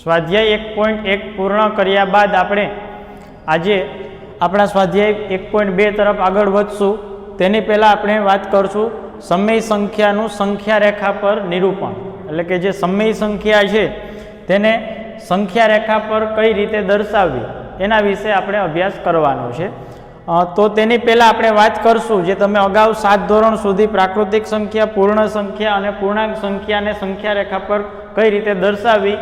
સ્વાધ્યાય 1.1 પૂર્ણ કર્યા બાદ આપણે આજે આપણા સ્વાધ્યાય 1.2 તરફ આગળ વધશું. તેની પહેલાં આપણે વાત કરશું સમય સંખ્યાનું સંખ્યા રેખા પર નિરૂપણ. એટલે કે જે સમય સંખ્યા છે તેને સંખ્યા રેખા પર કઈ રીતે દર્શાવવી એના વિશે આપણે અભ્યાસ કરવાનો છે. તો તેની પહેલાં આપણે વાત કરશું જે તમે અગાઉ 7 ધોરણ સુધી પ્રાકૃતિક સંખ્યા, પૂર્ણ સંખ્યા અને પૂર્ણાંક સંખ્યાને સંખ્યા રેખા પર કઈ રીતે દર્શાવવી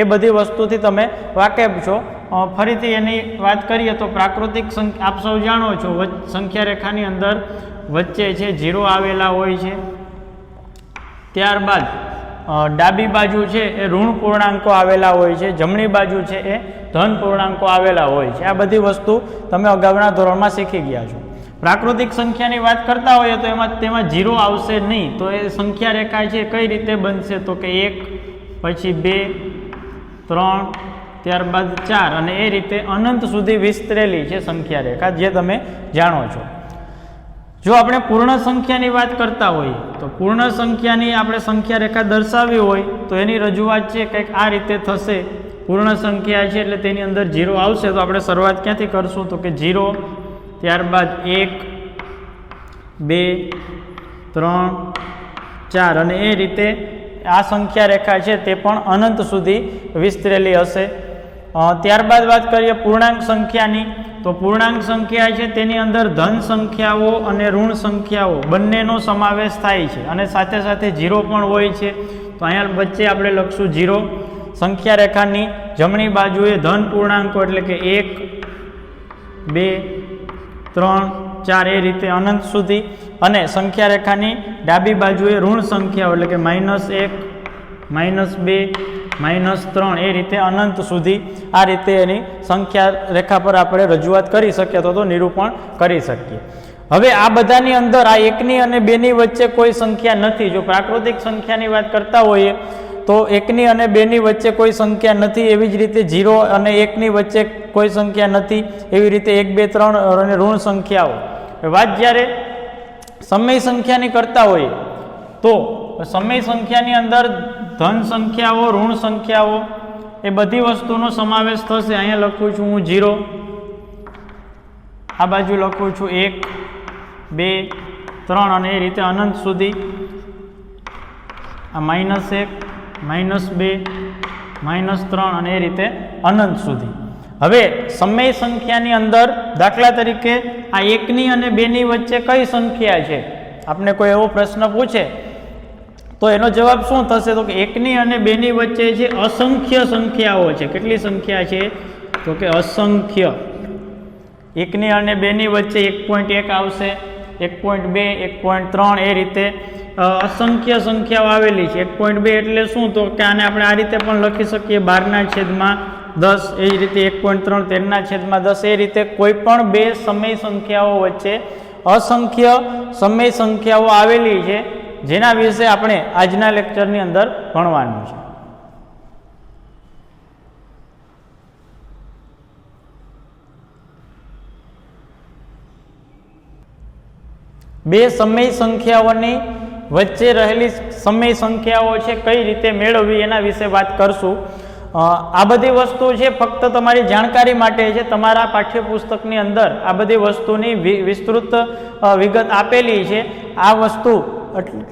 એ બધી વસ્તુથી તમે વાકેફ છો. ફરીથી એની વાત કરીએ તો પ્રાકૃતિક સંખ્યા આપ સૌ જાણો છો સંખ્યા રેખાની અંદર વચ્ચે છે 0 આવેલા હોય છે. ત્યારબાદ ડાબી બાજુ છે એ ઋણ પૂર્ણાંકો આવેલા હોય છે, જમણી બાજુ છે એ ધન પૂર્ણાંકો આવેલા હોય છે. આ બધી વસ્તુ તમે અગાઉના ધોરણમાં શીખી ગયા છો. પ્રાકૃતિક સંખ્યાની વાત કરતા હોઈએ તો તેમાં 0 આવશે નહીં. તો એ સંખ્યા રેખા છે કઈ રીતે બનશે તો કે 1 પછી 2 3 ત્યારબાદ 4 અને એ રીતે અનંત સુધી વિસ્તરેલી છે સંખ્યા રેખા જે તમે જાણો છો. જો આપણે પૂર્ણ સંખ્યાની વાત કરતા હોઈએ તો પૂર્ણ સંખ્યાની આપણે સંખ્યા રેખા દર્શાવવી હોય તો એની રજૂઆત છે કંઈક આ રીતે થશે. પૂર્ણ સંખ્યા છે એટલે તેની અંદર 0 આવશે તો આપણે શરૂઆત ક્યાંથી કરશું તો કે 0 ત્યારબાદ 1 2 3 4 અને એ રીતે આ સંખ્યા રેખા છે તે પણ અનંત સુધી વિસ્તરેલી હશે. ત્યારબાદ વાત કરીએ પૂર્ણાંક સંખ્યાની તો પૂર્ણાંક સંખ્યા છે તેની અંદર ધન સંખ્યાઓ અને ઋણ સંખ્યાઓ બંનેનો સમાવેશ થાય છે અને સાથે સાથે 0 પણ હોય છે. તો અહીંયા વચ્ચે આપણે લખશું 0. સંખ્યા રેખાની જમણી બાજુએ ધન પૂર્ણાંકો એટલે કે 1 2 3 4 એ રીતે અનંત સુધી અને સંખ્યા રેખાની ડાબી બાજુએ ઋણ સંખ્યાઓ એટલે કે -1 -2 -3 એ રીતે અનંત સુધી આ રીતે એની સંખ્યા રેખા પર આપણે રજૂઆત કરી શકીએ તો નિરૂપણ કરી શકીએ. હવે આ બધાની અંદર આ 1ની અને 2ની વચ્ચે કોઈ સંખ્યા નથી. જો પ્રાકૃતિક સંખ્યાની વાત કરતા હોઈએ તો 1ની અને 2ની વચ્ચે કોઈ સંખ્યા નથી. એવી જ રીતે 0 અને 1ની વચ્ચે કોઈ સંખ્યા નથી. એવી રીતે 1 2 3 અને ઋણ સંખ્યાઓ. વાત જ્યારે સમય સંખ્યાની કરતા હોઈએ તો સમય સંખ્યાની અંદર ધન સંખ્યાઓ, ઋણ સંખ્યાઓ એ બધી વસ્તુનો સમાવેશ થશે. અહીંયા લખું છું હું 0, આ બાજુ લખું છું 1 2 3 અને એ રીતે અનંત સુધી. આ -1 -2 -3 અને એ રીતે અનંત સુધી. હવે સમય સંખ્યાની અંદર દાખલા તરીકે આ 1ની અને 2ની વચ્ચે કઈ સંખ્યા છે આપને કોઈ એવો પ્રશ્ન પૂછે તો એનો જવાબ શું થશે તો કે 1ની અને 2ની વચ્ચે છે અસંખ્ય સંખ્યાઓ છે. કેટલી સંખ્યા છે તો કે અસંખ્ય. 1ની અને 2ની વચ્ચે 1.1 આવશે, 1.2 1.3 એ રીતે અસંખ્ય સંખ્યાઓ આવેલી છે. 1.2 એટલે શું તો કે આને આપણે આ રીતે પણ લખી શકીએ 12/10. એ જ રીતે 1.3 13/10. એ રીતે કોઈ પણ બે સમય સંખ્યાઓ વચ્ચે અસંખ્ય સમય સંખ્યાઓ આવેલી છે જેના વિશે આપણે આજના લેક્ચરની અંદર ભણવાનું છે. બે સમય સંખ્યાઓની વચ્ચે રહેલી સમય સંખ્યાઓ છે કઈ રીતે મેળવવી એના વિશે વાત કરશું. આ બધી વસ્તુ છે ફક્ત તમારી જાણકારી માટે છે. તમારા પાઠ્યપુસ્તકની અંદર આ બધી વસ્તુની વિસ્તૃત વિગત આપેલી છે. આ વસ્તુ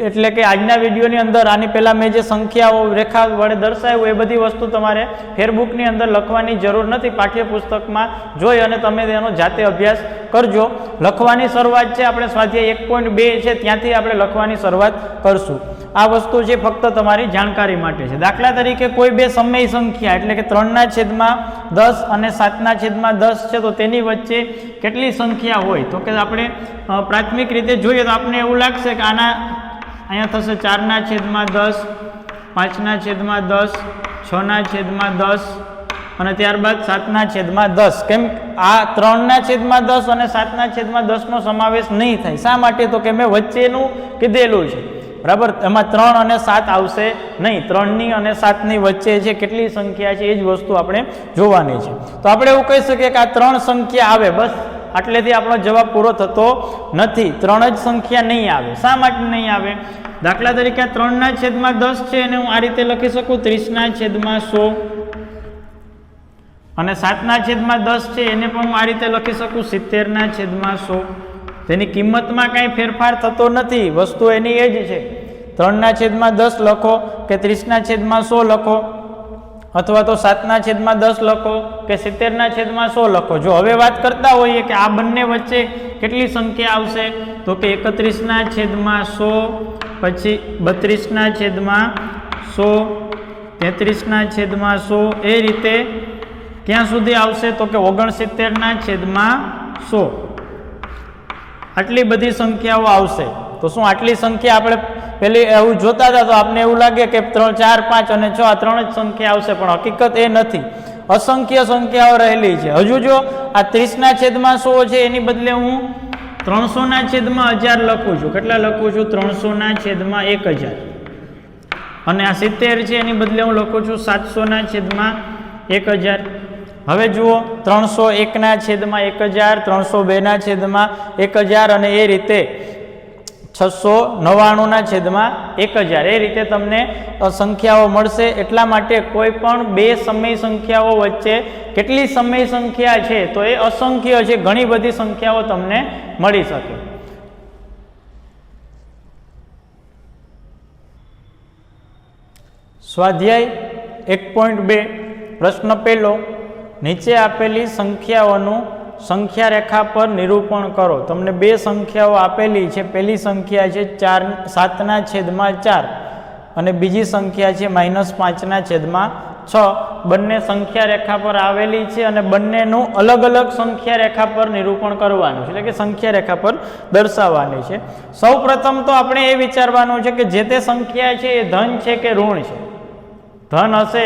એટલે કે આજના વિડીયોની અંદર આની પહેલાં મેં જે સંખ્યાઓ રેખા વડે દર્શાવ્યું એ બધી વસ્તુ તમારે ફેરબુકની અંદર લખવાની જરૂર નથી. પાઠ્યપુસ્તકમાં જોઈ અને તમે તેનો જાતે અભ્યાસ કરજો. લખવાની શરૂઆત છે આપણે સ્વાધ્યાય 1.2 છે ત્યાંથી આપણે લખવાની શરૂઆત કરશું. આ વસ્તુ છે ફક્ત તમારી જાણકારી માટે છે. દાખલા તરીકે કોઈ બે સમય સંખ્યા એટલે કે 3/10 અને 7/10 છે તો તેની વચ્ચે કેટલી સંખ્યા હોય તો કે આપણે પ્રાથમિક રીતે જોઈએ તો આપણને એવું લાગશે કે આના અહીંયા થશે 4/10 5/10 6/10 અને ત્યારબાદ 7/10. કેમ આ 3/10 અને 7/10 નો સમાવેશ નહીં થાય. શા માટે તો કે મેં વચ્ચેનું કીધેલું છે બરાબર. એમાં 3 અને 7 આવશે નહીં. 3ની અને 7ની વચ્ચે છે કેટલી સંખ્યા છે એ જ વસ્તુ આપણે જોવાની છે. તો આપણે એવું કહી શકીએ કે આ 3 સંખ્યા આવે બસ આટલેથી આપણો જવાબ પૂરો થતો નથી. 3 જ સંખ્યા નહીં આવે. શા માટે નહીં આવે? દાખલા તરીકે 3/10 છે અને હું આ રીતે લખી શકું 30/100 અને 7/10 છે એને પણ હું આ રીતે લખી શકું 70/100. તેની કિંમતમાં કાંઈ ફેરફાર થતો નથી, વસ્તુ એની એ જ છે. 3/10 લખો કે 30/100 લખો, અથવા તો 7/10 લખો કે 70/100 લખો. જો હવે વાત કરતા હોઈએ કે આ બંને વચ્ચે કેટલી સંખ્યા આવશે, તો કે 31/100, પછી 32/100, 33/100, એ રીતે ક્યાં સુધી આવશે, તો કે 69/100. આટલી બધી સંખ્યાઓ આવશે. તો શું આટલી સંખ્યા આપણે પેલી એવું જોતા હતા તો આપને એવું લાગે કે 3, 4, 5 અને 6 આ 3 જ સંખ્યા આવશે, પણ હકીકત એ નથી. અસંખ્ય સંખ્યાઓ રહેલી છે. હજુ જો આ 30/100 છે એની બદલે હું 300/1000 લખું છું. કેટલા લખું છું? 300/1000. અને આ 70 છે એની બદલે હું લખું છું 700/1000. હવે જુઓ 301/1000, 302/1000 અને એ રીતે 699/1000. એ રીતે તમને સંખ્યાઓ મળશે. એટલા માટે કોઈ પણ બે સમય સંખ્યાઓ વચ્ચે કેટલી સમય સંખ્યા છે, તો એ અસંખ્ય છે. ઘણી બધી સંખ્યાઓ તમને મળી શકે. સ્વાધ્યાય 1.2 પ્રશ્ન પહેલો, નીચે આપેલી સંખ્યાઓનું સંખ્યા રેખા પર નિરૂપણ કરો. તમને બે સંખ્યાઓ આપેલી છે. પહેલી સંખ્યા છે 7/4 અને બીજી સંખ્યા છે -5/6. બંને સંખ્યા રેખા પર આવેલી છે અને બંનેનું અલગ અલગ સંખ્યા રેખા પર નિરૂપણ કરવાનું છે, એટલે કે સંખ્યા રેખા પર દર્શાવવાની છે. સૌ પ્રથમ તો આપણે એ વિચારવાનું છે કે જે તે સંખ્યા છે એ ધન છે કે ઋણ છે. ધન હશે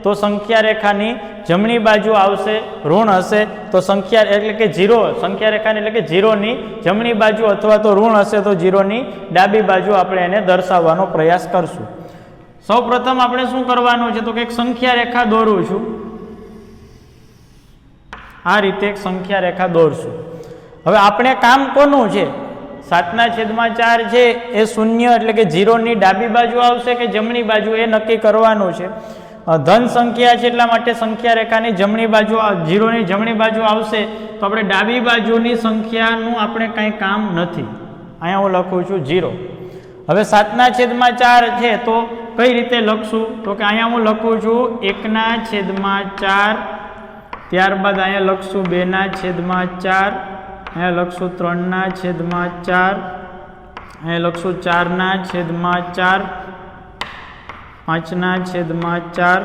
તો સંખ્યા રેખાની જમણી બાજુ આવશે, ઋણ હશે તો સંખ્યા એટલે કે 0 સંખ્યા રેખાની એટલે કે 0ની જમણી બાજુ, અથવા તો ઋણ હશે તો 0ની ડાબી બાજુ આપણે એને દર્શાવવાનો પ્રયાસ કરશું. સૌ પ્રથમ આપણે શું કરવાનું છે, તો કે એક સંખ્યા રેખા દોરું છું. આ રીતે એક સંખ્યા રેખા દોરશું. હવે આપણે કામ કોનું છે? 7/4 છે એ 0 એટલે કે 0ની ડાબી બાજુ આવશે કે જમણી બાજુ, એ નક્કી કરવાનું છે. ધન સંખ્યા છે એટલા માટે સંખ્યા રેખાની જમણી બાજુ 0ની જમણી બાજુ આવશે, તો આપણે ડાબી બાજુની સંખ્યાનું આપણે કંઈ કામ નથી. અહીંયા હું લખું છું 0. હવે 7/4 છે તો કઈ રીતે લખશું, તો કે અહીંયા હું લખું છું 1/4, ત્યારબાદ અહીંયા લખશું 2/4, અહીંયા લખશું 3/4, અહીંયા લખશું 4/4, 5/4,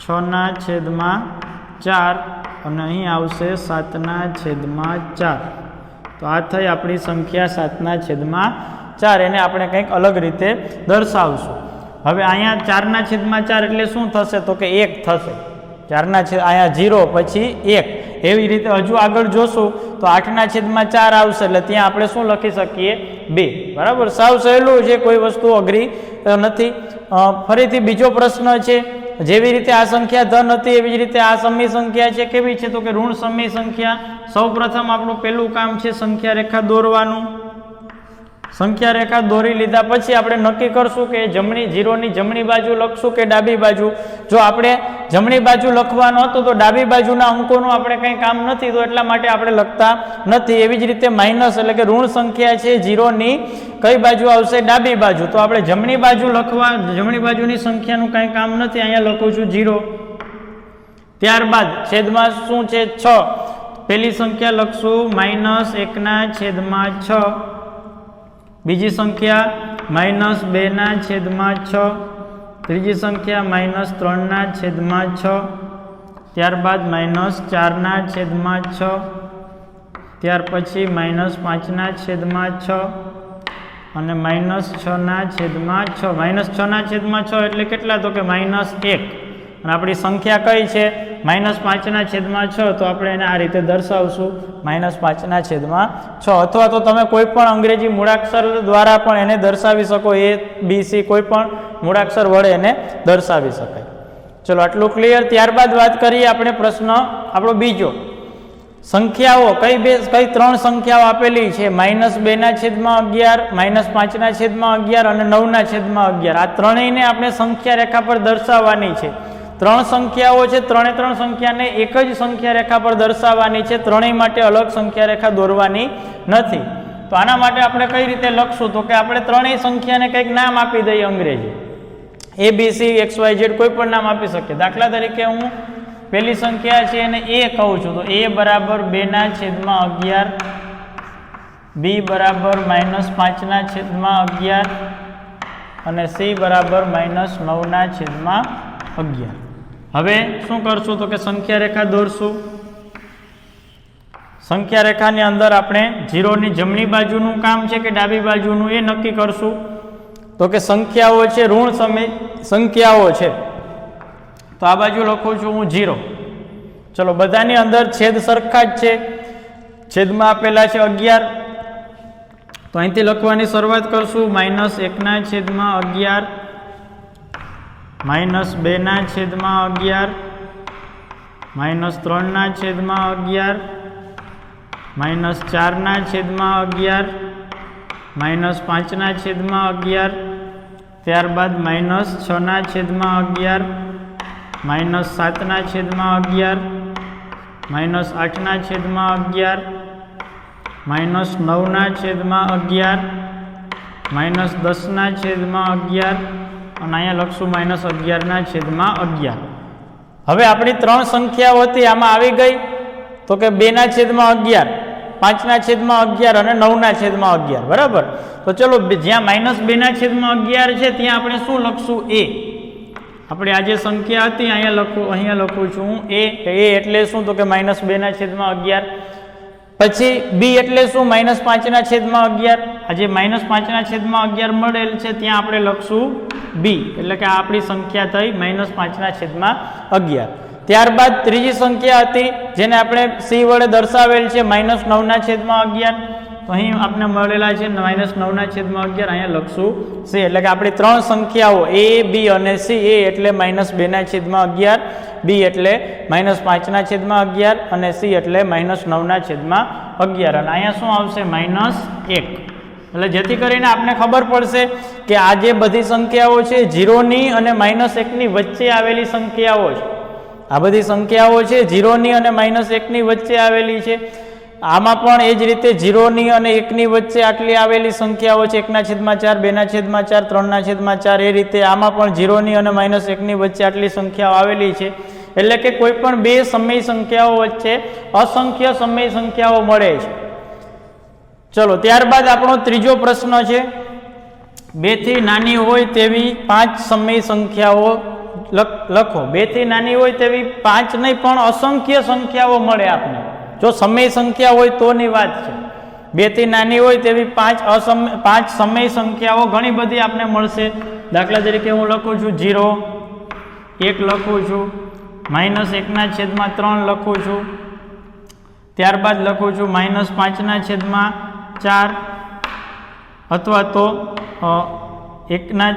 6/4 અને અહીં આવશે 7/4. તો આ થઈ આપણી સંખ્યા 7/4. એને આપણે કંઈક અલગ રીતે દર્શાવશું. હવે અહીંયા 4/4 એટલે શું થશે, તો કે 1 થશે. 4 અહીંયા 0 પછી 1, એવી રીતે હજુ આગળ જોશું તો 8/4 આવશે, એટલે ત્યાં આપણે શું લખી શકીએ? 2. બરાબર, સાવ સહેલું છે, કોઈ વસ્તુ અઘરી નથી. ફરીથી બીજો પ્રશ્ન છે, જેવી રીતે આ સંખ્યા ધન હતી એવી જ રીતે આ સમય સંખ્યા છે. કેવી છે, તો કે ઋણ સમય સંખ્યા. સૌ પ્રથમ આપણું પહેલું કામ છે સંખ્યા રેખા દોરવાનું. સંખ્યા રેખા દોરી લીધા પછી આપણે નક્કી કરશું કે 0ની જમણી બાજુ લખશું કે ડાબી બાજુ. જો આપણે જમણી બાજુ લખવાનો હતો તો ડાબી બાજુના અંકોનું આપણે કંઈ કામ નથી, તો એટલા માટે આપણે લખતા નથી. એવી જ રીતે માઇનસ એટલે કે ઋણ સંખ્યા છે, 0ની કઈ બાજુ આવશે? ડાબી બાજુ. તો આપણે જમણી બાજુ જમણી બાજુની સંખ્યાનું કંઈ કામ નથી, અહીંયા લખું છું 0. ત્યારબાદ છેદમાં શું છે? 6. પહેલી સંખ્યા લખશું -1/6, બીજી સંખ્યા -2/6, ત્રીજી સંખ્યા -3/6, ત્યારબાદ -4/6, ત્યાર પછી -5/6 અને -6/6. -6/6 એટલે કેટલા? તો કે -1. અને આપણી સંખ્યા કઈ છે? -5/6. તો આપણે એને આ રીતે દર્શાવશું -5/6. અથવા તો તમે કોઈ પણ અંગ્રેજી મૂળાક્ષર દ્વારા પણ એને દર્શાવી શકો. A, B, C કોઈ પણ મૂળાક્ષર વડે એને દર્શાવી શકાય. ચલો આટલું ક્લિયર. ત્યારબાદ વાત કરીએ આપણે પ્રશ્ન આપણો બીજો. સંખ્યાઓ કઈ ત્રણ સંખ્યાઓ આપેલી છે? -2/11, -5/11 અને 9/11. આ ત્રણેયને આપણે સંખ્યા રેખા પર દર્શાવવાની છે. ત્રણ સંખ્યાઓ છે, ત્રણ સંખ્યાને એક જ સંખ્યા રેખા પર દર્શાવવાની છે. ત્રણેય માટે અલગ સંખ્યા રેખા દોરવાની નથી. તો આના માટે આપણે કઈ રીતે લખશું? તો કે આપણે ત્રણેય સંખ્યાને કંઈક નામ આપી દઈએ અંગ્રેજી, ABC, XYZ, કોઈ પણ નામ આપી શકીએ. દાખલા તરીકે હું પહેલી સંખ્યા છે એને A કહું છું, તો A બરાબર 2/11, B બરાબર -5/11 અને C બરાબર -9/11. હવે શું કરશું? તો કે સંખ્યા રેખા દોરશું. સંખ્યા રેખાની અંદર આપણે 0ની જમણી બાજુનું કામ છે કે ડાબી બાજુનું એ નક્કી કરશું. તો કે સંખ્યાઓ છે, ઋણ સંખ્યાઓ છે, તો આ બાજુ લખું છું હું 0. ચલો, બધાની અંદર છેદ સરખા જ છે. છેદમાં આપેલા છે 11, તો અહીંથી લખવાની શરૂઆત કરશું. -1/11, -2/11, -3/11, -4/11, -5/11, ત્યારબાદ -6/11, -7/11, -8/11, -9/11, -10/11 અને અહીંયા લખશું -11/11. હવે આપણી ત્રણ સંખ્યાઓ હતી આમાં આવી ગઈ. તો કે 2/11, 5/11 અને 9/11. બરાબર. તો ચલો, જ્યાં -2/11 છે ત્યાં આપણે શું લખશું? A. આપણે આ જે સંખ્યા હતી અહીંયા લખું છું હું A. એટલે શું? તો કે -2/11. પછી B એટલે શું? -5/11. આ જે -5/11 મળેલ છે ત્યાં આપણે લખશું B. એટલે કે આ આપણી સંખ્યા થઈ -5/11. ત્યારબાદ ત્રીજી સંખ્યા હતી જેને આપણે C વડે દર્શાવેલ છે, -9/11. તો અહીં આપણે મળેલા છે -9/11. અહીંયા લખશું C. એટલે કે આપણી ત્રણ સંખ્યાઓ A, B અને C. A એટલે -2/11, B એટલે -5/11 અને C એટલે -9/11. અને અહીંયા શું આવશે? -1. એટલે જેથી કરીને આપણે ખબર પડશે કે આ જે બધી સંખ્યાઓ છે 0ની અને -1ની વચ્ચે આવેલી સંખ્યાઓ છે. આ બધી સંખ્યાઓ છે 0ની અને -1ની વચ્ચે આવેલી છે. આમાં પણ એ જ રીતે 0ની અને 1ની વચ્ચે આટલી આવેલી સંખ્યાઓ છે, 1/4, 2/4, 3/4. એ રીતે આમાં પણ 0ની અને -1ની વચ્ચે આટલી સંખ્યાઓ આવેલી છે. એટલે કે કોઈ પણ બે સમય સંખ્યાઓ વચ્ચે અસંખ્ય સમય સંખ્યાઓ મળે છે. ચલો, ત્યારબાદ આપણો ત્રીજો પ્રશ્ન છે, 2 થી નાની હોય તેવી 5 સમય સંખ્યાઓ લખો. 2 થી નાની હોય તેવી 5 નહીં પણ અસંખ્ય સંખ્યાઓ મળે આપને. જો સમય સંખ્યા હોય તોની વાત છે. 2 થી નાની હોય તેવી 5 સમય સંખ્યાઓ ઘણી બધી આપને મળશે. દાખલા તરીકે હું લખું છું 0, 1 લખું છું, -1/3 લખું છું, ત્યારબાદ લખું છું -5/4 અથવા તો 1/9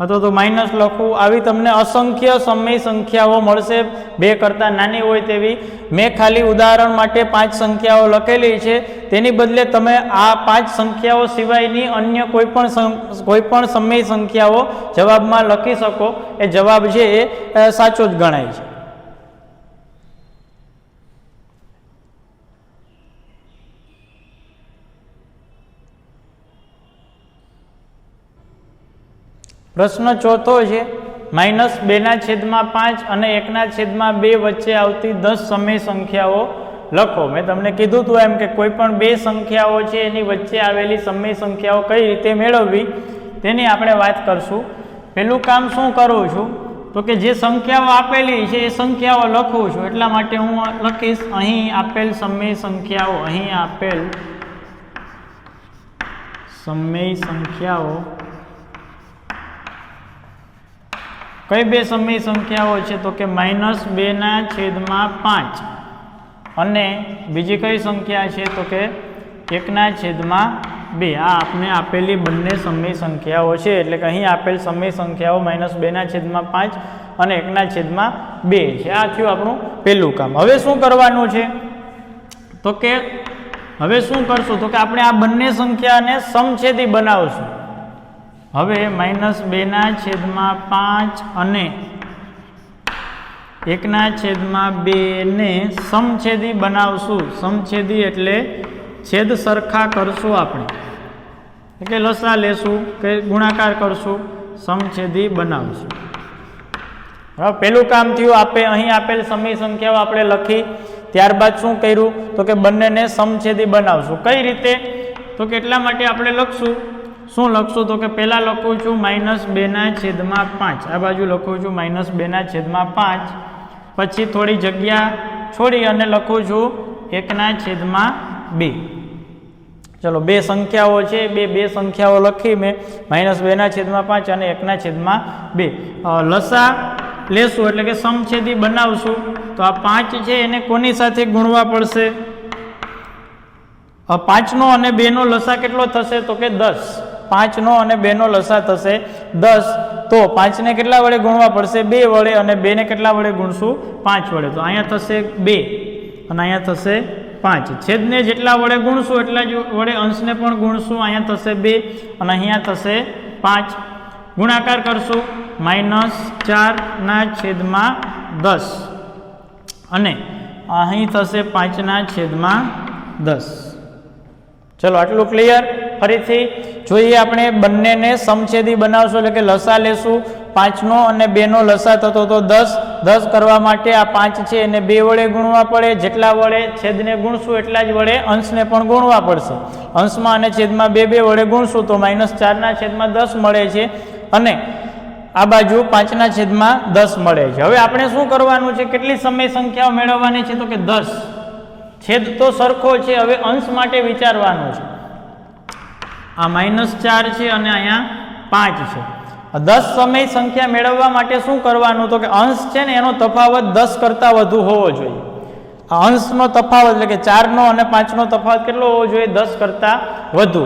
અથવા તો માઇનસ લખું. આવી તમને અસંખ્ય સમય સંખ્યાઓ મળશે 2 કરતાં નાની હોય તેવી. મેં ખાલી ઉદાહરણ માટે 5 સંખ્યાઓ લખેલી છે. તેની બદલે તમે આ 5 સંખ્યાઓ સિવાયની અન્ય કોઈ પણ સમય સંખ્યાઓ જવાબમાં લખી શકો. એ જવાબ છે એ સાચો જ ગણાય છે. પ્રશ્ન ચોથો છે, -2/5 અને 1/2 વચ્ચે આવતી 10 સમય સંખ્યાઓ લખો. મેં તમને કીધું હતું એમ કે કોઈ પણ બે સંખ્યાઓ છે એની વચ્ચે આવેલી સમય સંખ્યાઓ કઈ રીતે મેળવવી તેની આપણે વાત કરશું. પહેલું કામ શું કરું છું તો કે જે સંખ્યાઓ આપેલી છે એ સંખ્યાઓ લખું છું. એટલા માટે હું લખીશ અહીં આપેલ સમય સંખ્યાઓ, અહીં આપેલ સમય સંખ્યાઓ કઈ બે સમય સંખ્યાઓ છે તો કે -2/5 અને બીજી કઈ સંખ્યા છે તો કે 1/2. 2 આ આપણે આપેલી બંને સમય સંખ્યાઓ છે એટલે કે અહીં આપેલ સમય સંખ્યાઓ -2/5 અને 1/2 છે. આ થયું આપણું પહેલું કામ. હવે શું કરવાનું છે તો કે હવે શું કરશું તો કે આપણે આ બંને સંખ્યાને સમછેદી બનાવશું. હવે -2/5 અને 1/2 ને સમછેદી બનાવશું. સમછેદી એટલે છેદ સરખા કરશું આપણે, એટલે લસા લેશું કે ગુણાકાર કરશું, સમછેદી બનાવશું. હવે પહેલું કામ થયું, આપણે અહીં આપેલ સમય સંખ્યાઓ આપણે લખી, ત્યારબાદ શું કર્યું તો કે બંનેને સમછેદી બનાવશું. કઈ રીતે તો કે એટલા માટે આપણે લખશું, શું લખશું તો કે પહેલાં લખું છું -2/5, આ બાજુ લખું છું -2/5, પછી થોડી જગ્યા છોડી અને લખું છું 1/2. ચલો બે સંખ્યાઓ છે, બે સંખ્યાઓ લખી મેં -2/5 અને 1/2. લસા લેશું એટલે કે સમછેદી બનાવશું. તો આ 5 છે એને કોની સાથે ગુણવા પડશે? 5નો અને 2નો લસા કેટલો થશે તો કે 10. 5નો અને 2નો લસા થશે 10. તો 5ને કેટલા વડે ગુણવા પડશે? 2 વડે. અને 2ને કેટલા વડે ગુણશું? 5 વડે. તો અહીંયા થશે 2 અને અહીંયા થશે 5. છેદને જેટલા વડે ગુણશું એટલા જ વડે અંશને પણ ગુણશું. અહીંયા થશે 2 અને અહીંયા થશે 5. ગુણાકાર કરશું -4/10 અને અહીં થશે 5/10. ચલો આટલું ક્લિયર. ફરીથી જોઈએ, આપણે બંનેને સમછેદી બનાવશું એટલે કે લસા લેશું. 5નો અને 2નો લસા થતો તો 10. 10 કરવા માટે આ 5 છે એને 2 વડે ગુણવા પડે. જેટલા વડે છેદને ગુણશું એટલા જ વડે અંશને પણ ગુણવા પડશે. અંશમાં અને છેદમાં 2 વડે ગુણશું તો -4/10 મળે છે અને આ બાજુ 5/10 મળે છે. હવે આપણે શું કરવાનું છે? કેટલી સમય સંખ્યાઓ મેળવવાની છે તો કે 10. છેદ તો સરખો છે, હવે અંશ માટે વિચારવાનું છે. આ -4 છે અને અહીંયા 5 છે. 10 સમય સંખ્યા મેળવવા માટે શું કરવાનું તો કે અંશ છે ને એનો તફાવત 10 કરતાં વધુ હોવો જોઈએ. આ અંશનો તફાવત એટલે કે 4નો અને 5નો તફાવત કેટલો હોવો જોઈએ? 10 કરતાં વધુ.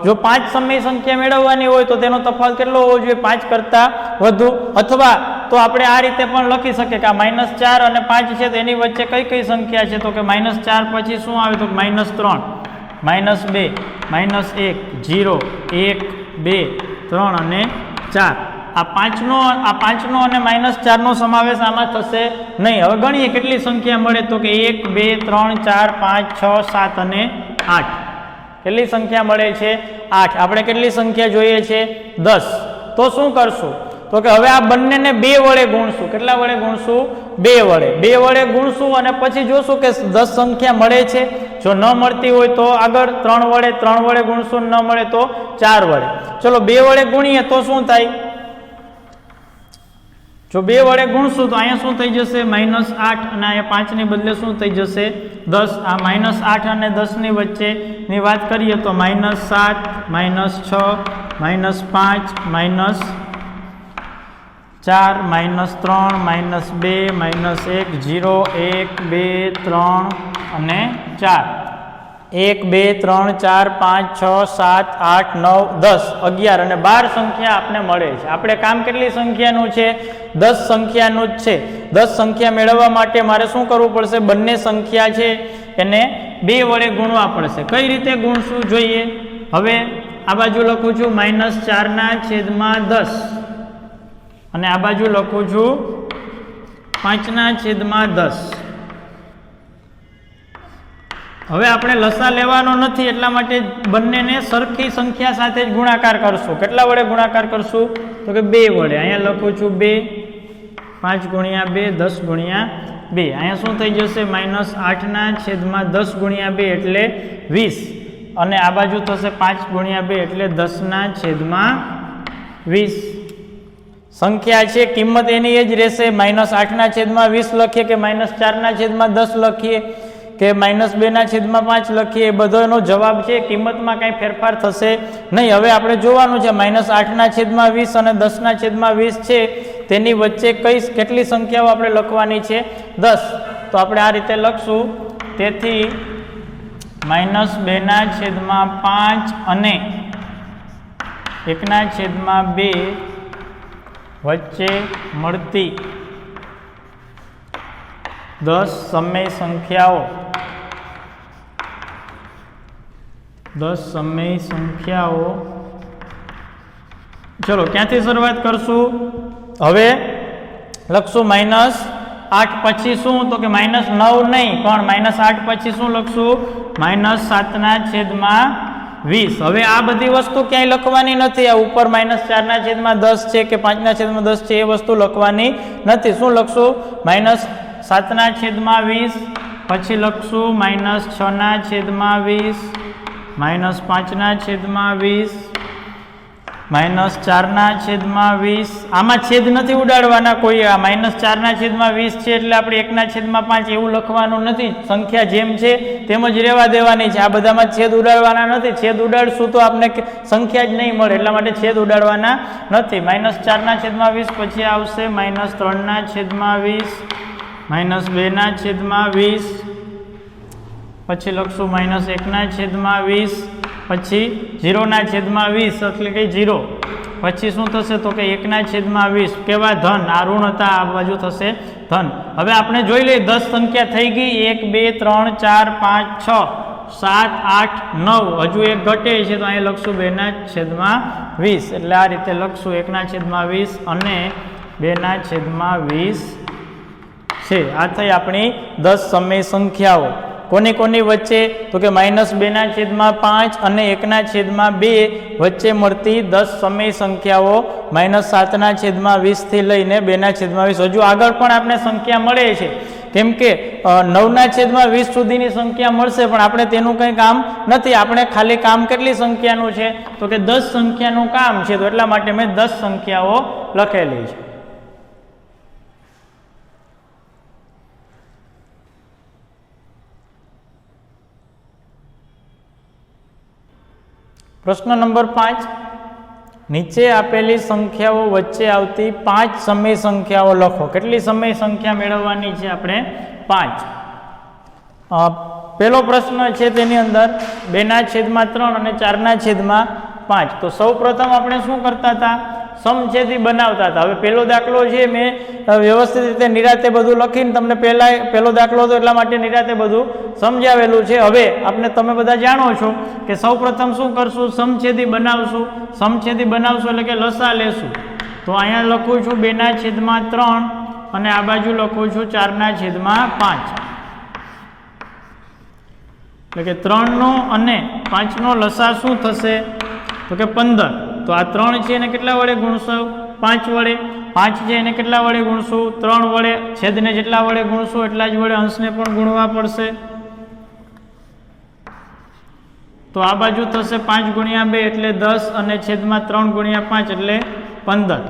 જો 5 સમય સંખ્યા મેળવવાની હોય તો તેનો તફાવત કેટલો હોવો જોઈએ? 5 કરતાં વધુ. અથવા તો આપણે આ રીતે પણ લખી શકીએ કે આ -4 અને 5 છે તેની વચ્ચે કઈ કઈ સંખ્યા છે તો કે -4 પછી શું આવે તો -3, -2, -1, 0, 1, 2, 3 અને 4. આ 5નો અને -4નો સમાવેશ આમાં થશે નહીં. હવે ગણીએ કેટલી સંખ્યા મળે તો કે 1, 2, 3, 4, 5, 6, 7 અને 8. કેટલી સંખ્યા મળે છે? 8. આપણે કેટલી સંખ્યા જોઈએ છે? 10. તો શું કરશું તો કે હવે આ બંનેને 2 વડે ગુણશું. કેટલા વડે ગુણશું? 2 વડે. 2 વડે ગુણશું અને પછી જોશું કે 10 સંખ્યા મળે છે. જો ન મળતી હોય તો આગળ 3 વડે ગુણશું, ન મળે તો 4 વડે. ચલો 2 વડે ગુણીએ તો શું થાય? જો 2 વડે ગુણશું તો અહીંયા શું થઈ જશે? -8 અને અહીંયા 5 ની બદલે શું થઈ જશે? 10. આ -8 અને 10 ની વચ્ચેની વાત કરીએ તો -7, -6, -5, -4, -3, -2, -1, 0, 1, 2, 3 અને 4. 1, 2, 3, 4, 5, 6, 7, 8, 9, 10, 11 અને 12 સંખ્યા આપને મળે છે. આપણે કામ કેટલી સંખ્યાનું છે? 10 સંખ્યાનું જ છે. 10 સંખ્યા મેળવવા માટે મારે શું કરવું પડશે? બંને સંખ્યા છે એને 2 વડે ગુણવા પડશે. કઈ રીતે ગુણશું જોઈએ. હવે આ બાજુ લખું છું -4/10 અને આ બાજુ લખું છું 5/10. હવે આપણે લસા લેવાનો નથી એટલા માટે બંનેને સરખી સંખ્યા સાથે જ ગુણાકાર કરશું. કેટલા વડે ગુણાકાર કરશું તો કે 2 વડે. અહીંયા લખું છું 2, 5 × 2, 10 × 2. અહીંયા શું થઈ જશે? -8/10 × 2 એટલે 20 અને આ બાજુ થશે 5 × 2 એટલે 10/20. સંખ્યા છે, કિંમત એની એ જ રહેશે. -8/20 લખીએ કે -4/10 લખીએ કે -2/5 લખીએ, એ બધાનો જવાબ છે. કિંમતમાં કાંઈ ફેરફાર થશે નહીં. હવે આપણે જોવાનું છે -8/20 અને 10/20 છે તેની વચ્ચે કેટલી સંખ્યાઓ આપણે લખવાની છે? 10. તો આપણે આ રીતે લખશું. તેથી -2/5 અને 1/2 વચ્ચે મળતી 10 સમય સંખ્યાઓ 10 સમય સંખ્યાઓ ચલો ક્યાંથી શરૂઆત કરશું? હવે લખશું -8 પછી શું? તો કે -9 નહીં પણ -8 પછી શું લખશું? -7/20. હવે આ બધી વસ્તુ ક્યાંય લખવાની નથી. આ ઉપર -4/10 છે કે 5/10 છે એ વસ્તુ લખવાની નથી. શું લખશું? -7/20 પછી લખશું -6/20 -5/20 -4/20. આમાં છેદ નથી ઉડાડવાના કોઈ. આ -4/20 છે એટલે આપણે 1/5 એવું લખવાનું નથી. સંખ્યા જેમ છે તેમ જ રહેવા દેવાની છે. આ બધામાં છેદ ઉડાડવાના નથી. છેદ ઉડાડશું તો આપણે સંખ્યા જ નહીં મળે. એટલા માટે છેદ ઉડાડવાના નથી. -4/20 પછી આવશે -3/20 -2/20 પછી લખશું -1/20 પછી 0/20 એટલે કે 0 પછી શું થશે? તો કે 1/20. કેવા? ધન. આ ઋણ હતા, આ બાજુ થશે ધન. હવે આપણે જોઈ લઈએ 10 સંખ્યા થઈ ગઈ. 1 2 3 4 5 6 7 8 9 હજુ એક ઘટે છે તો અહીંયા લખશું 2/20. એટલે આ રીતે લખશું 1/20 અને 2/20 છે. આ થઈ આપણી 10 સમય સંખ્યાઓ. કોની કોની વચ્ચે? તો કે -2/5 અને 1/2 વચ્ચે મળતી 10 સમય સંખ્યાઓ -7/20 થી લઈને 2/20. હજુ આગળ પણ આપણે સંખ્યા મળે છે, કેમ કે 9/20 સુધીની સંખ્યા મળશે, પણ આપણે તેનું કંઈ કામ નથી. આપણે ખાલી કામ કેટલી સંખ્યાનું છે? તો કે 10 સંખ્યાનું કામ છે. તો એટલા માટે મેં 10 સંખ્યાઓ લખેલી છે. પ્રશ્ન નંબર 5. નીચે આપેલી સંખ્યાઓ વચ્ચે આવતી 5 સમય સંખ્યાઓ લખો. કેટલી સમય સંખ્યા મેળવવાની છે આપણે? 5. પહેલો પ્રશ્ન છે તેની અંદર 2/3 અને 4/5. તો સૌ પ્રથમ આપણે શું કરતા હતા? સમછેદી બનાવતા હતા. હવે પહેલો દાખલો છે મેં વ્યવસ્થિત રીતે નિરાતે બધું લખીને તમને પહેલો દાખલો હતો એટલા માટે નિરાતે બધું સમજાવેલું છે. હવે તમે બધા જાણો છો કે સૌ પ્રથમ શું કરશું? સમછેદી બનાવશું. સમછેદી બનાવશું એટલે કે લસા લેશું. તો અહીંયા લખું છું 2/3 અને આ બાજુ લખું છું 4/5. એટલે કે 3 અને 5 લસા શું થશે? તો કે 15. તો આ 3 છે એને કેટલા વડે ગુણશું? 5 વડે. 5 છે એને કેટલા વડે ગુણશું? 3 વડે. છેદને જેટલા વડે ગુણશું એટલા જ વડે અંશને પણ ગુણવા પડશે. તો આ બાજુ થશે 5 × 2 એટલે 10 અને છેદમાં 3 × 5 એટલે 15.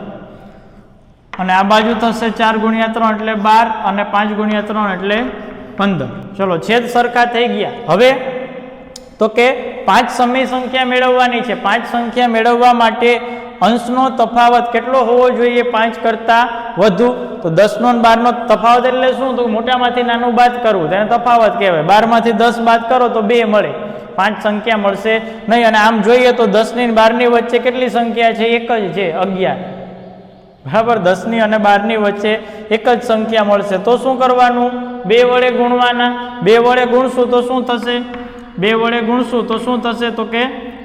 અને આ બાજુ થશે 4 × 3 એટલે 12 અને 5 × 3 એટલે 15. ચલો છેદ સરખા થઈ ગયા. હવે તો કે 5 સમય સંખ્યા મેળવવાની છે. 5 સંખ્યા મેળવવા માટે અંશનો તફાવત કેટલો હોવો જોઈએ? 5 કરતાં વધુ. તો 10 અને 12 નો તફાવત એટલે શું? તો મોટામાંથી નાનું બાદ કરવું, તેને તફાવત કહેવાય. 12 માંથી 10 બાદ કરો તો 2 મળે. 5 સંખ્યા મળશે નહીં. અને આમ જોઈએ તો 10 ની અને 12 ની વચ્ચે કેટલી સંખ્યા છે? એક જ છે, 11. બરાબર. 10 ની અને 12 ની વચ્ચે એક જ સંખ્યા મળશે. તો શું કરવાનું? 2 વડે ગુણવાના. 2 વડે ગુણશું તો શું થશે? 2 વડે ગુણશું તો શું થશે? તો કે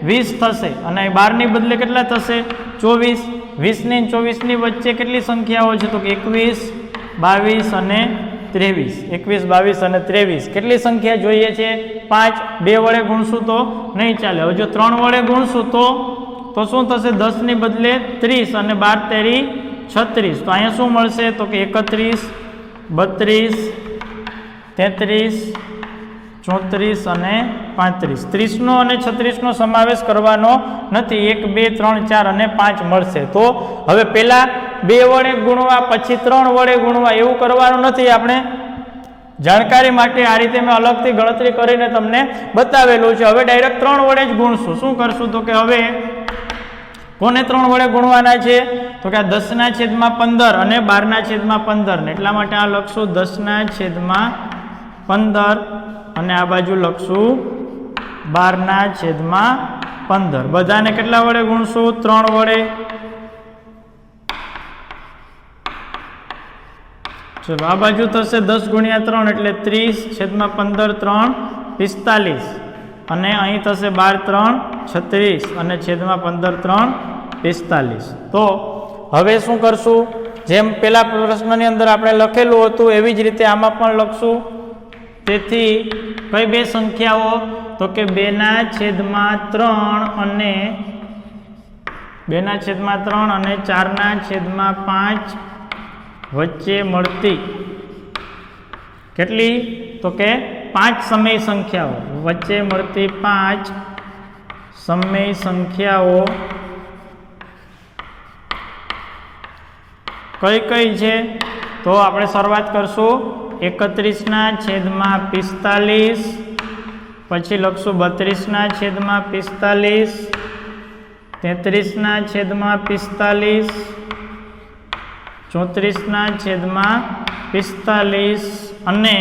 20 થશે. અને 12 ની બદલે કેટલા થશે? 24. 20 ની 24 ની વચ્ચે કેટલી સંખ્યાઓ છે? તો કે 21, 22 અને 23. 21, 22 અને 23. કેટલી સંખ્યા જોઈએ છે? 5. 2 વડે ગુણશું તો નહીં ચાલે. હવે જો 3 વડે ગુણશું તો શું થશે? 10 ની બદલે 30 અને 12 તેરી 36. તો અહીંયા શું મળશે? તો કે 31, 32, 33, 34 અને 35. 30 નો અને 36 નો સમાવેશ કરવાનો નથી. 1, 2, 3, 4 અને 5 મળશે. તો હવે પહેલા 2 વડે ગુણવા, પછી 3 વડે ગુણવા એવું કરવાનું નથી. આપણે જાણકારી માટે આ રીતે મેં અલગથી ગણતરી કરીને તમને બતાવેલું છે. હવે ડાયરેક્ટ 3 વડે જ ગુણશું. શું કરશું? તો કે હવે કોને 3 વડે ગુણવાના છે? તો કે આ 10/15 અને 12/15 ને એટલા માટે આ લખશું 10/15 અને આ બાજુ લખશું 12/15 બધાને કેટલા વડે ગુણશું? 3 વડે. ચલો આ બાજુ થશે 10 × 3 એટલે 30/15 3 45 અને અહીં થશે 12 3 36 અને છેદમાં 15 3 45. તો હવે શું કરશું? જેમ પેલા પ્રશ્નની અંદર આપણે લખેલું હતું એવી જ રીતે આમાં પણ લખશું. તેથી કઈ બે સંખ્યાઓ? તો કે 2/3 અને 4/5 વચ્ચે મળતી કેટલી? તો કે 5 સમય સંખ્યાઓ વચ્ચે મળતી 5 સમય સંખ્યાઓ કઈ કઈ છે? તો આપણે શરૂઆત કરશું 31/45, પછી લખશું 32/45, 33/45, 34/45 અને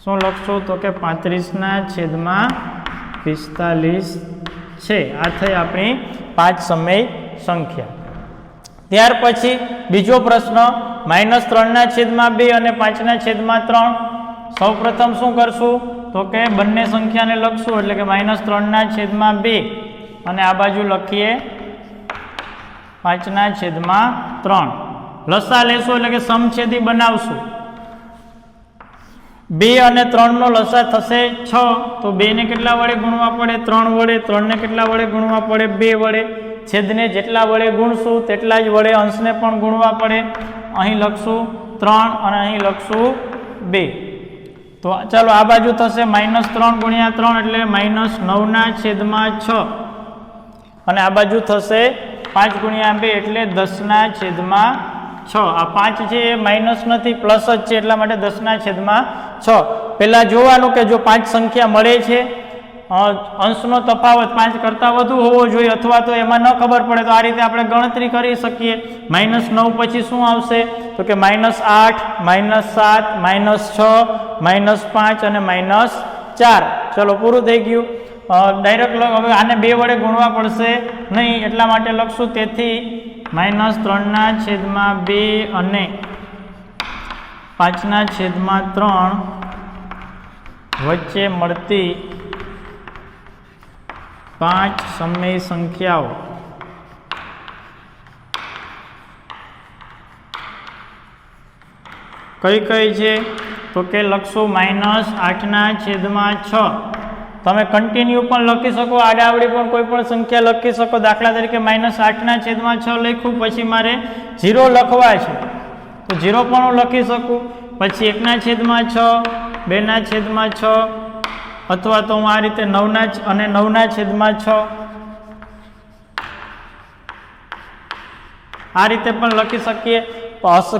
શું લખશું? તો કે 35/45 છે. આ થઈ આપણી 5 સમય સંખ્યા. ત્યાર પછી બીજો પ્રશ્ન -3/2 અને 5/3. સૌ પ્રથમ શું કરશું? તો કે બંને સંખ્યાને લખશું એટલે કે -3/2 અને આ બાજુ લખીએ 5/3. લસા લેશું એટલે કે સમછેદી બનાવશું. 2 અને 3 નો લસા થશે 6. તો 2 ને કેટલા વડે ગુણવા પડે? 3 વડે. 3 ને કેટલા વડે ગુણવા પડે? 2 વડે. છેદને જેટલા વડે ગુણશું તેટલા જ વડે અંશને પણ ગુણવા પડે. અહીં લખશું 3 અને અહીં લખશું 2. તો ચાલો આ બાજુ થશે -3 × 3 એટલે -9/6 અને આ બાજુ થશે 5 × 2 એટલે 10/6. આ 5 છે એ માઇનસ નથી પ્લસ જ છે એટલા માટે 10/6. પહેલા જોવાનું કે જો 5 સંખ્યા મળે છે, અંશનો તફાવત 5 કરતાં વધુ હોવો જોઈએ અથવા તો એમાં ન ખબર પડે તો આ રીતે આપણે ગણતરી કરી શકીએ. -9 પછી શું આવશે? તો કે -8, -7, -6, -5 અને -4. ચલો પૂરું થઈ ગયું. ડાયરેક્ટ હવે આને 2 વડે ગુણવા પડશે નહીં એટલા માટે લખશું. તેથી -3/2 અને 5/3 વચ્ચે મળતી 5 સમય સંખ્યાઓ કઈ કઈ છે? તો કે લખશું -8/6. તમે કન્ટિન્યુ પણ લખી શકો, આડાવડી પણ કોઈ પણ સંખ્યા લખી શકો. દાખલા તરીકે -8/6 લખ્યું, પછી મારે 0 લખવા છે તો 0 પણ હું લખી શકું. પછી 1/6, 2/6 અથવા તો હું આ રીતે 9 અને 9/6 આ રીતે પણ લખી શકીએ.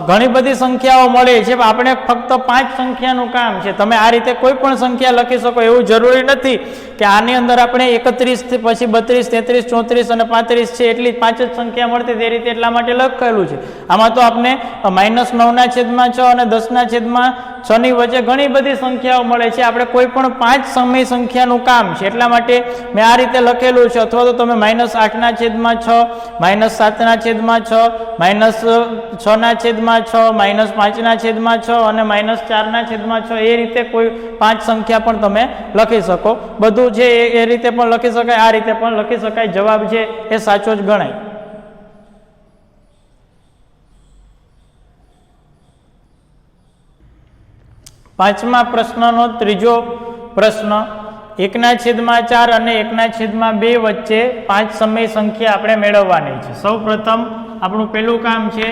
ઘણી બધી સંખ્યાઓ મળે છે, આપણે ફક્ત 5 સંખ્યાનું કામ છે. તમે આ રીતે કોઈ પણ સંખ્યા લખી શકો, એવું જરૂરી નથી કે આની અંદર આપણે 31 પછી 32, 33, 34 અને 35 છે એટલી 5 જ સંખ્યા મળતી તે રીતે એટલા માટે લખેલું છે. આમાં તો આપણે -9/6 અને 10/6 ની વચ્ચે ઘણી બધી સંખ્યાઓ મળે છે. આપણે કોઈ પણ 5 સમય સંખ્યાનું કામ છે એટલા માટે મેં આ રીતે લખેલું છે. અથવા તો તમે -8/6, -7/6, -6/6, -5/6 અને -4/6 એ રીતે કોઈ 5 સંખ્યા પણ તમે લખી શકો. બધું છે એ રીતે પણ લખી શકાય, આ રીતે પણ લખી શકાય. જવાબ છે એ સાચો જ ગણાય. પાંચમા પ્રશ્નનો ત્રીજો પ્રશ્ન 1/4 અને 1/2 વચ્ચે 5 સમય સંખ્યા આપણે મેળવવાની છે. સૌ પ્રથમ આપણું પહેલું કામ છે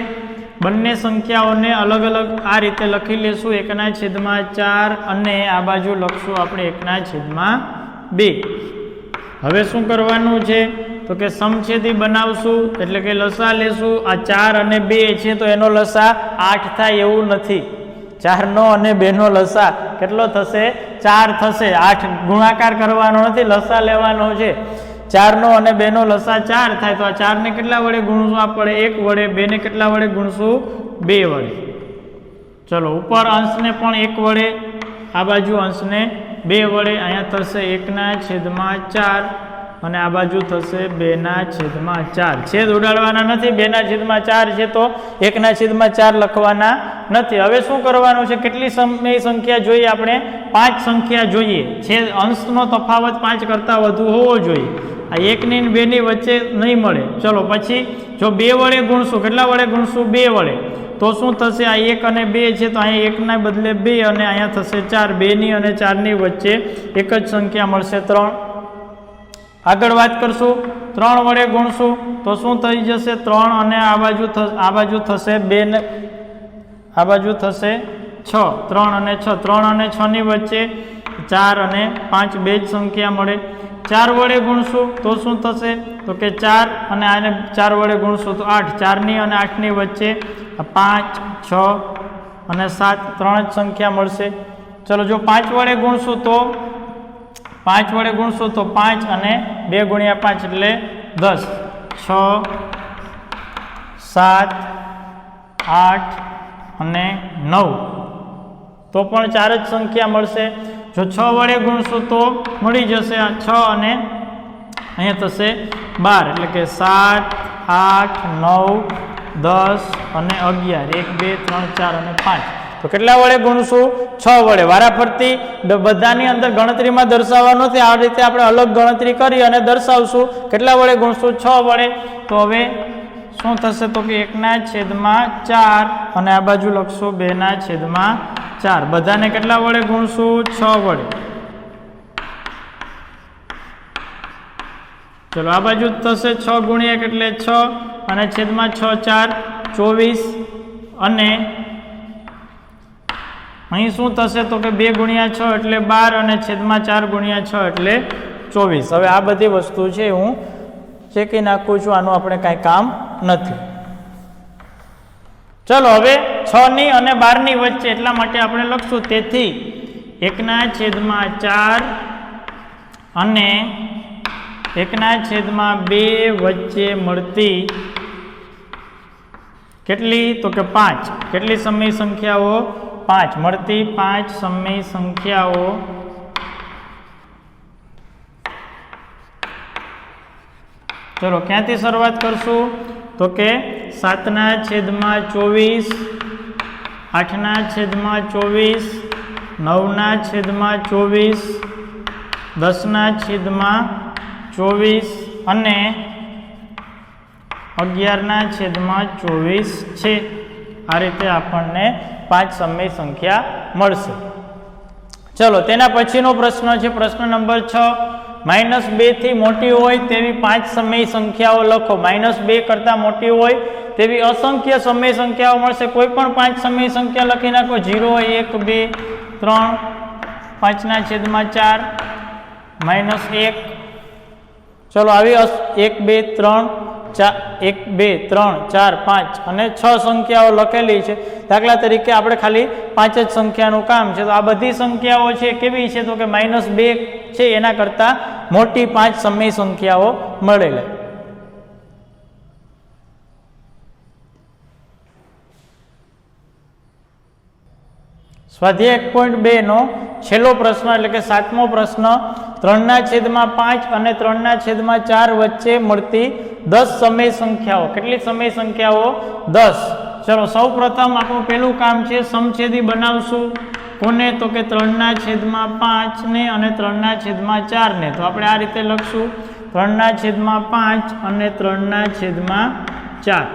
બંને સંખ્યાઓને અલગ અલગ આ રીતે લખી લેશું. 1/4 અને આ બાજુ લખશું આપણે 1/2. હવે શું કરવાનું છે? તો કે સમછેદી બનાવશું એટલે કે લસા લેશું. આ 4 અને 2 છે તો એનો લસા 8 થાય એવું નથી. 4 નો અને 2 નો લસા કેટલો થશે? 4 થશે. 8 ગુણાકાર કરવાનો નથી, લસા લેવાનો છે. 4 નો અને 2 નો લસા 4 થાય તો આ 4 ને કેટલા વડે ગુણશું આપણે? 1 વડે. 2 ને કેટલા વડે ગુણશું? 2 વડે. ચલો ઉપર અંશને પણ 1 વડે, આ બાજુ અંશને 2 વડે અહીંયા થશે 1/4 અને આ બાજુ થશે 2/4. છેદ ઉડાડવાના નથી, 2/4 છે તો 1/4 લખવાના નથી. હવે શું કરવાનું છે? કેટલી સમય સંખ્યા જોઈએ આપણે? 5 સંખ્યા જોઈએ. છેદ અંશનો તફાવત 5 કરતાં વધુ હોવો જોઈએ. આ 1 ની 2 ની વચ્ચે નહીં મળે. ચલો પછી જો 2 વડે ગુણશું, કેટલા વડે ગુણશું? 2 વડે. તો શું થશે? આ 1 અને 2 છે તો અહીંયા 1 ના બદલે 2 અને અહીંયા થશે 4. 2 ની અને 4 ની વચ્ચે એક જ સંખ્યા મળશે 3. આગળ વાત કરશું. 3 વડે ગુણશું તો શું થઈ જશે? 3 અને આ બાજુ થશે 2 ને આ બાજુ થશે 6. 3 અને 6. 3 અને 6 ની વચ્ચે 4 અને 5 બે જ સંખ્યા મળે. 4 વડે ગુણશું તો શું થશે? તો કે 4 અને આને 4 વડે ગુણશું તો 8. 4 ની અને 8 ની વચ્ચે 5, 6 અને 7 ત્રણ જ સંખ્યા મળશે. ચલો જો 5 વડે ગુણશું તો 5 અને 2 ગુણ્યા 5 એટલે 10. 6, 7, 8 અને 9 તો પણ 4 જ સંખ્યા મળશે. જો 6 વડે ગુણશું તો મળી જશે આ 6 અને અહીંયા થશે 12 એટલે કે 7, 8, 9, 10 અને 11. 1, 2, 3, 4 અને 5. તો કેટલા વડે ગુણશું? 6 વડે. વારાફરતી બધાની અંદર ગણતરીમાં દર્શાવવાનો નથી. આ રીતે આપણે અલગ ગણતરી કરી અને દર્શાવશું. કેટલા વડે ગુણશું? 6 વડે. તો હવે શું થશે? તો કે 1/4 અને આ બાજુ લખશું 2/4. બધાને કેટલા વડે ગુણશું? 6 વડે. ચલો આ બાજુ થશે 6 ગુણ્યા એટલે 6 અને છેદમાં 6, 4, 24 અને અહીં શું થશે? તો કે 2 ગુણ્યા 6 એટલે 12 અને છેદમાં 4 ગુણ્યા 6 એટલે 24. હવે આ બધી વસ્તુ છે હું ચેકી નાખું છું. આનું આપણે કાંઈ કામ નથી. ચલો હવે 6 ની અને 12 ની વચ્ચે એટલા માટે આપણે લખશું. તેથી 1/4 અને 1/2 વચ્ચે મળતી કેટલી? તો કે 5. કેટલી સમય સંખ્યાઓ? 5. મળતી 5 સમય સંખ્યાઓ ચલો ક્યાંથી શરૂઆત કરશું? તો કે 7/24, 8/24, 9/24, 10/24 અને 11/24 છે. આ રીતે આપણને 5 સમય સંખ્યા મળશે. ચલો તેના પછીનો પ્રશ્ન છે પ્રશ્ન નંબર 6. -2 થી મોટી હોય તેવી 5 સમય સંખ્યાઓ લખો. -2 કરતાં મોટી હોય તેવી અસંખ્ય સમય સંખ્યાઓ મળશે. કોઈ પણ 5 સમય સંખ્યા લખી નાખો. 0, 1, 2, 3, 5/4, -1. ચલો આવી 1, 2, 3, 4, 5 અને 6 સંખ્યાઓ લખેલી છે. દાખલા તરીકે આપણે ખાલી 5 જ સંખ્યાનું કામ છે. તો આ બધી સંખ્યાઓ છે કેવી છે? તો કે -2 છે એના કરતાં મોટી 5 સમય સંખ્યાઓ મળેલી. સ્વાધ્યાય 1.2 નો છેલ્લો પ્રશ્ન એટલે કે 7મો પ્રશ્ન. 3/5 અને 3/4 વચ્ચે મળતી 10 સમય સંખ્યાઓ. કેટલી સમય સંખ્યાઓ? 10. ચલો સૌ પ્રથમ આપણું પહેલું કામ છે સમછેદી બનાવશું. કોને? તો કે 3/5 ને અને 3/4 ને. તો આપણે આ રીતે લખશું 3/5 અને 3/4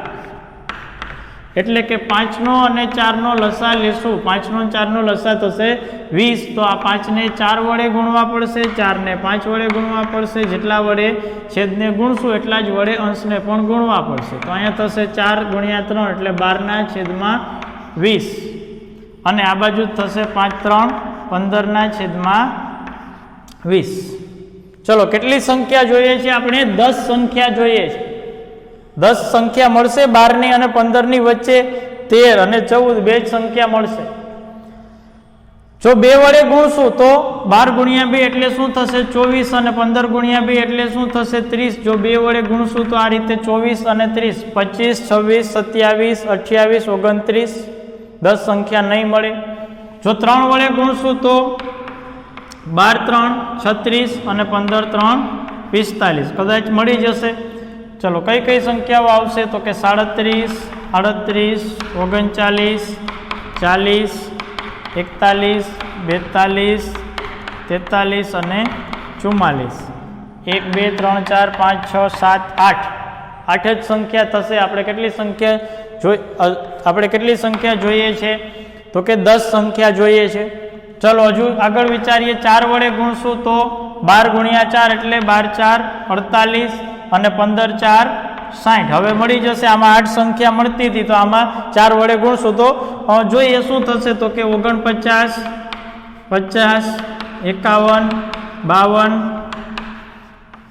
એટલે કે 5 નો અને 4 નો લસા લેશું. 5 નો 4 નો લસા થશે 20. તો આ 5 ને 4 વડે ગુણવા પડશે, 4 ને 5 વડે ગુણવા પડશે. જેટલા વડે છેદને ગુણશું એટલા જ વડે અંશને પણ ગુણવા પડશે. તો અહીંયા થશે 4 ગુણ્યા 3 એટલે 12/20 અને આ બાજુ થશે 5, 3, 15/20. ચલો કેટલી સંખ્યા જોઈએ છે? આપણે 10 સંખ્યા જોઈએ છે. 10 સંખ્યા મળશે. 12 ની અને 15 ની વચ્ચે 13 અને 14 બે જ સંખ્યા મળશે. જો 2 વડે ગુણશું તો 12 ગુણ્યા 2 એટલે શું થશે? 24 અને 15 ગુણ્યા 2 એટલે શું થશે? 30. જો 2 વડે ગુણશું તો આ રીતે 24 અને 30, 25, 26, 27, 28, 29 10 સંખ્યા નહીં મળે. જો 3 વડે ગુણશું તો 12 3 36 અને 15 3 45 કદાચ મળી જશે. ચલો કઈ કઈ સંખ્યાઓ આવશે તો કે 37 38 39 40 41 42 43 અને 44. 1 2 3 4 5 6 7 8 8 જ સંખ્યા થશે. આપણે કેટલી સંખ્યા જોઈએ છે તો કે 10 સંખ્યા જોઈએ છે. ચલો હજુ આગળ વિચારીએ. 4 વડે ગુણશું તો 12 ગુણ્યા 4 એટલે 12 4 48 અને 15 4 60. હવે મળી જશે. આમાં 8 સંખ્યા મળતી હતી તો આમાં 4 વડે ગુણશું તો જોઈએ શું થશે તો કે 49 50 51 52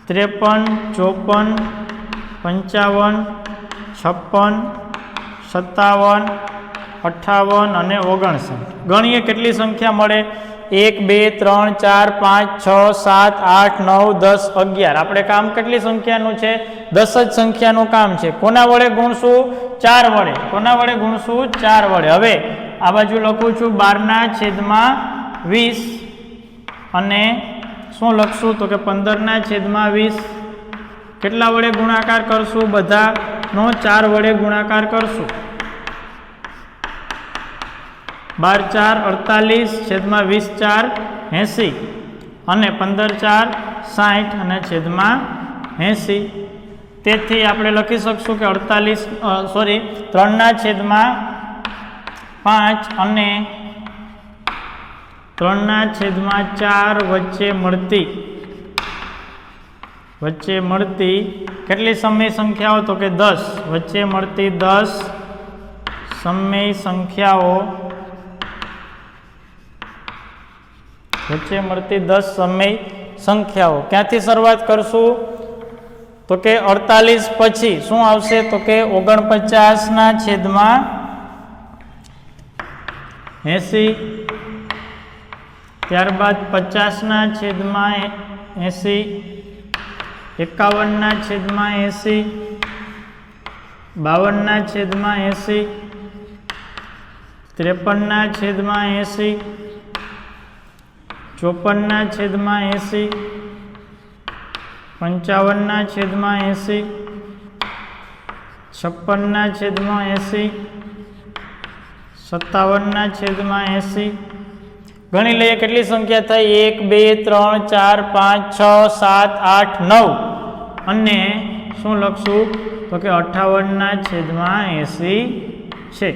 53 54 55 56 57 58 અને 59. ગણીએ કેટલી સંખ્યા મળે. 1 2 3 4 5 6 7 8 9 10 11. આપણે કામ કેટલી સંખ્યાનું છે? 10 જ સંખ્યાનું કામ છે. કોના વડે ગુણશું? 4 વડે. કોના વડે ગુણશું? 4 વડે. હવે આ બાજુ લખું છું 12/20 અને શું લખશું તો કે 15/20. કેટલા વડે ગુણાકાર કરશું? બધાનો 4 વડે ગુણાકાર કરશું. 12 4 48 / 20 4 80 અને 15 4 60 અને છેદમાં 80. તેથી આપણે લખી શકશું કે 3/5 અને 3/4 વચ્ચે મળતી કેટલી સમય સંખ્યાઓ તો કે 10. વચ્ચે મળતી 10 સમય સંખ્યાઓ. વચ્ચે મળતી 10 સમય સંખ્યાઓ. ક્યાંથી શરૂઆત કરશું તો કે 48 પછી શું આવશે તો કે 49/80. ત્યારબાદ 50/80, 51/80, 52/80, 53/80, 54/80, 55/80, 56/80, 57/80. ગણી લઈએ કેટલી સંખ્યા થઈ. 1 2 3 4 5 6 7 8 9 અને શું લખશું તો કે 58/80 છે.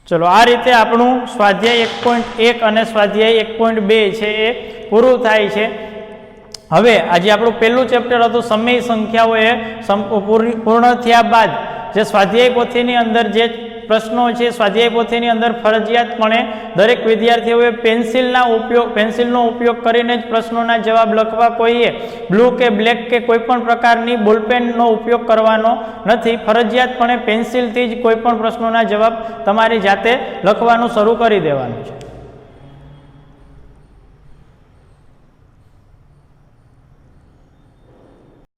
ચલો આ રીતે આપણું સ્વાધ્યાય 1.1 અને સ્વાધ્યાય 1.2 છે એ પૂરું થાય છે. હવે આજે આપણું પહેલું ચેપ્ટર હતું સમય સંખ્યાઓ. એ પૂર્ણ થયા બાદ જે સ્વાધ્યાય પોથીની અંદર જે પ્રશ્નો છે, સ્વાધ્યાય પોથીની અંદર ફરજિયાતપણે દરેક વિદ્યાર્થીઓએ પેન્સિલનો ઉપયોગ કરીને જ પ્રશ્નોના જવાબ લખવા. કોઈએ બ્લુ કે બ્લેક કે કોઈ પણ પ્રકારની બોલપેનનો ઉપયોગ કરવાનો નથી. ફરજિયાતપણે પેન્સિલથી જ કોઈ પણ પ્રશ્નોના જવાબ તમારી જાતે લખવાનું શરૂ કરી દેવાનું છે.